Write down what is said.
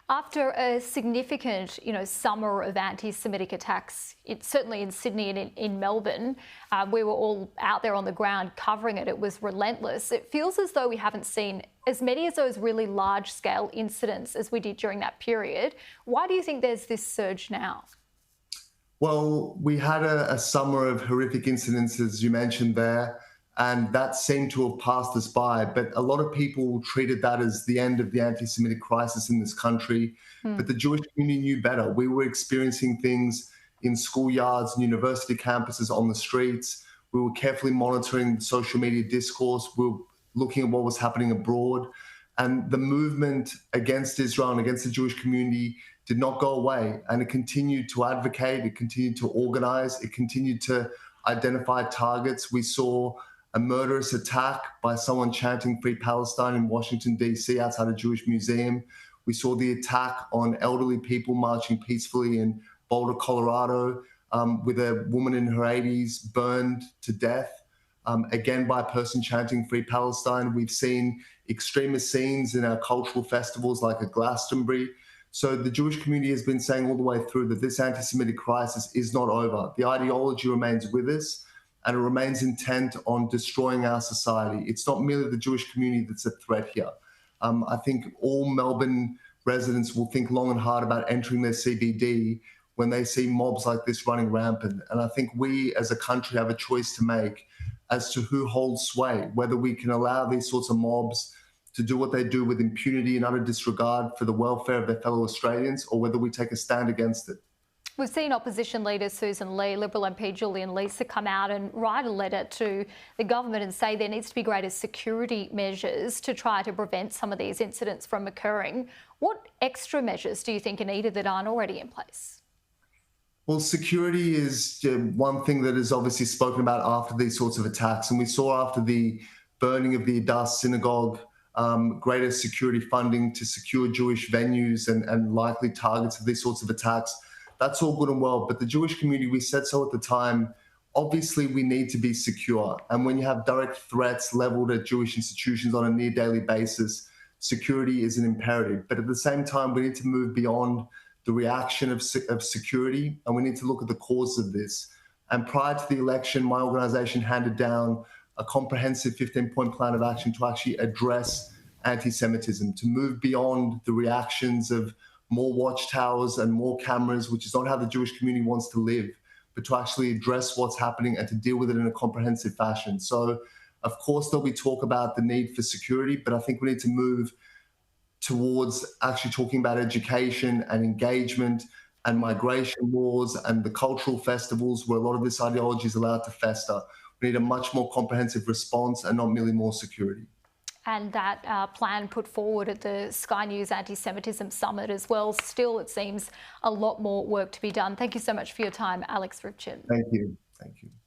After a significant, summer of anti-Semitic attacks, certainly in Sydney and in Melbourne, we were all out there on the ground covering it. It was relentless. It feels as though we haven't seen as many of those really large-scale incidents as we did during that period. Why do you think there's this surge now? Well, we had a summer of horrific incidents, as you mentioned there, and that seemed to have passed us by. But a lot of people treated that as the end of the anti-Semitic crisis in this country. But the Jewish community knew better. We were experiencing things in schoolyards and university campuses on the streets. We were carefully monitoring social media discourse. We were looking at what was happening abroad. And the movement against Israel and against the Jewish community did not go away. And it continued to advocate, it continued to organize, it continued to identify targets. We saw a murderous attack by someone chanting Free Palestine in Washington, D.C., outside a Jewish museum. We saw the attack on elderly people marching peacefully in Boulder, Colorado, with a woman in her 80s burned to death, again by a person chanting Free Palestine. We've seen extremist scenes in our cultural festivals like a Glastonbury. So the Jewish community has been saying all the way through that this anti-Semitic crisis is not over. The ideology remains with us, and it remains intent on destroying our society. It's not merely the Jewish community that's a threat here. I think all Melbourne residents will think long and hard about entering their CBD when they see mobs like this running rampant. And I think we as a country have a choice to make as to who holds sway, whether we can allow these sorts of mobs to do what they do with impunity and utter disregard for the welfare of their fellow Australians, or whether we take a stand against it. We've seen opposition leader Susan Lee, Liberal MP Julian Leeser come out and write a letter to the government and say there needs to be greater security measures to try to prevent some of these incidents from occurring. What extra measures do you think are needed that aren't already in place? Well, security is one thing that is obviously spoken about after these sorts of attacks. And we saw after the burning of the Adass synagogue, greater security funding to secure Jewish venues and likely targets of these sorts of attacks. That's all good and well. But the Jewish community, we said so at the time, obviously we need to be secure. And when you have direct threats leveled at Jewish institutions on a near daily basis, security is an imperative. But at the same time, we need to move beyond the reaction of security, and we need to look at the cause of this. And prior to the election, my organisation handed down a comprehensive 15-point plan of action to actually address anti-Semitism, to move beyond the reactions of more watchtowers and more cameras, which is not how the Jewish community wants to live, but to actually address what's happening and to deal with it in a comprehensive fashion. So, of course, there'll be talk about the need for security, but I think we need to move towards actually talking about education and engagement and migration laws and the cultural festivals where a lot of this ideology is allowed to fester. We need a much more comprehensive response and not merely more security. And that plan put forward at the Sky News Anti-Semitism Summit as well. Still, it seems a lot more work to be done. Thank you so much for your time, Alex Ryvchin. Thank you. Thank you.